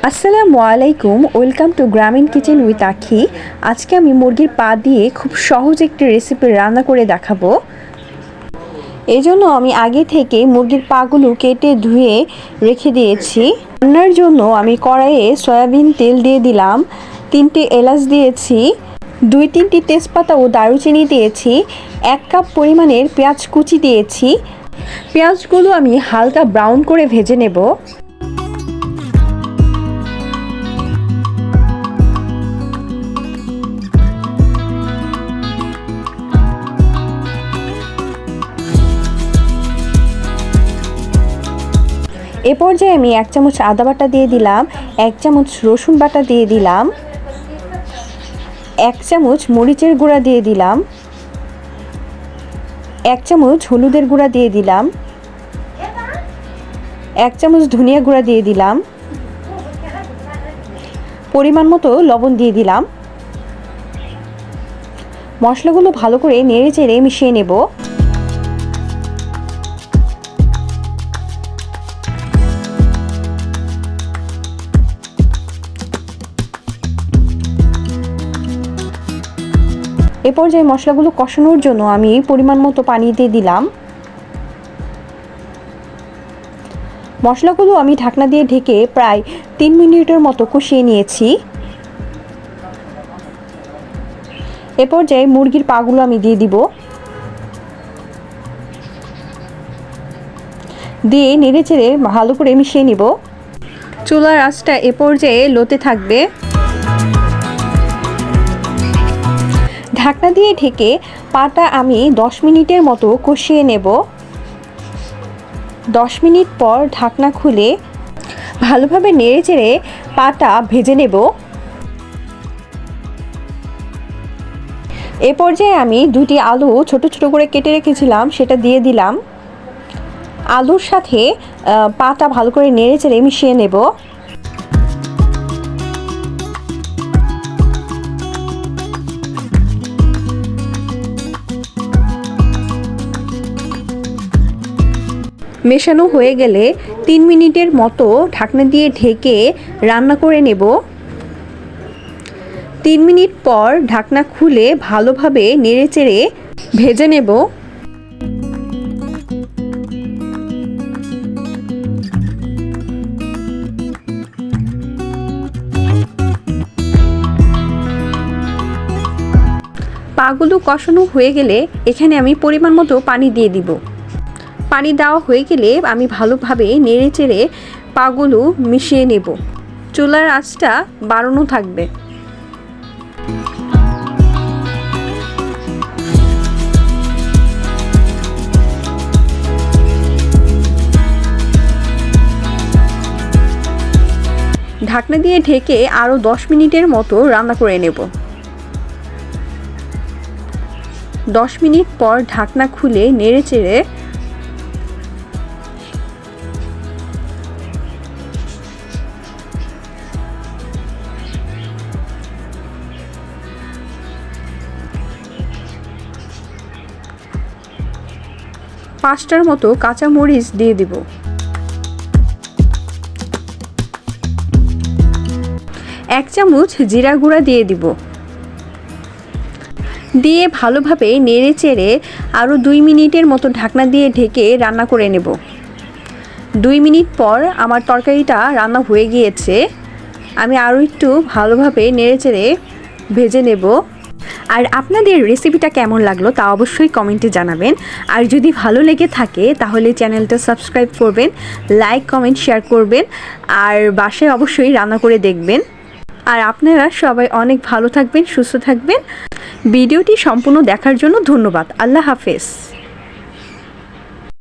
আসসালামু আলাইকুম, welcome to গ্রামীণ কিচেন উইথ আখি। আজকে আমি মুরগির পা দিয়ে খুব সহজ একটি রেসিপি রান্না করে দেখাবো। এই জন্য আমি আগে থেকে মুরগির পাগুলো কেটে ধুয়ে রেখে দিয়েছি। রান্নার জন্য আমি কড়াইয়ে সয়াবিন তেল দিয়ে দিলাম, 3টে এলাচ দিয়েছি, 2-3টি তেজপাতা ও দারুচিনি দিয়েছি, 1 কাপ পরিমাণের পেঁয়াজ কুচি দিয়েছি। পেঁয়াজগুলো আমি হালকা ব্রাউন করে ভেজে নেব। এ পর্যায়ে আমি 1 চামচ আদা বাটা দিয়ে দিলাম, 1 চামচ রসুন বাটা দিয়ে দিলাম, 1 চামচ মরিচের গুঁড়া দিয়ে দিলাম, 1 চামচ হলুদের গুঁড়া দিয়ে দিলাম, 1 চামচ ধনিয়া গুঁড়া দিয়ে দিলাম, পরিমাণ মতো লবণ দিয়ে দিলাম। মশলাগুলো ভালো করে নেড়েচেড়ে মিশিয়ে নেব। এ পর্যায়ে মশলাগুলো কষানোর জন্য আমি পরিমাণ মতো পানি দিয়ে দিলাম। মশলাগুলো আমি ঢাকনা দিয়ে ঢেকে প্রায় 3 মিনিটের মতো কষিয়ে নিয়েছি। এ পর্যায়ে মুরগির পাগুলো আমি দিয়ে দিব, দিয়ে নেড়েচেড়ে ভালো করে মিশিয়ে নিব। চুলার আঁচটা এ পর্যায়ে লোতে থাকবে। ঢাকনা দিয়ে ঢেকে পাটা আমি 10 মিনিটের মতো কষিয়ে নেব। 10 মিনিট পর ঢাকনা খুলে ভালোভাবে নেড়েচেড়ে পাটা ভেজে নেব। এ পর্যায়ে আমি 2টি আলু ছোট ছোট করে কেটে রেখেছিলাম, সেটা দিয়ে দিলাম। আলুর সাথে পাটা ভালো করে নেড়েচেড়ে মিশিয়ে নেব। মেশানো হয়ে গেলে 3 মিনিটের মতো ঢাকনা দিয়ে ঢেকে রান্না করে নেব। 3 মিনিট পর ঢাকনা খুলে ভালোভাবে নেড়েচেড়ে ভেজে নেব। পাগুলো কষানো হয়ে গেলে এখানে আমি পরিমাণ মতো পানি দিয়ে দিব। পানি দেওয়া হয়ে গেলে আমি ভালোভাবে নেড়েচেড়ে পাগুলো মিশিয়ে নেব। চুলার আঁচটা বাড়ানো থাকবে। ঢাকনা দিয়ে ঢেকে আরও 10 মিনিটের মতো রান্না করে নেব। 10 মিনিট পর ঢাকনা খুলে নেড়েচেড়ে পাঁচটার মতো কাঁচা মরিচ দিয়ে দিব। এক চামচ জিরা গুঁড়া দিয়ে দিব। দিয়ে ভালোভাবে নেড়েচেড়ে আরও 2 মিনিটের মতো ঢাকনা দিয়ে ঢেকে রান্না করে নেব। 2 মিনিট পর আমার তরকারিটা রান্না হয়ে গিয়েছে। আমি আরও একটু ভালোভাবে নেড়েচেড়ে ভেজে নেব। আর আপনাদের রেসিপিটা কেমন লাগলো তা অবশ্যই কমেন্টে জানাবেন। আর যদি ভালো লেগে থাকে তাহলে চ্যানেলটা সাবস্ক্রাইব করবেন, লাইক কমেন্ট শেয়ার করবেন, আর বাসায় অবশ্যই রান্না করে দেখবেন। আর আপনারা সবাই অনেক ভালো থাকবেন, সুস্থ থাকবেন। ভিডিওটি সম্পূর্ণ দেখার জন্য ধন্যবাদ। আল্লাহ হাফেজ।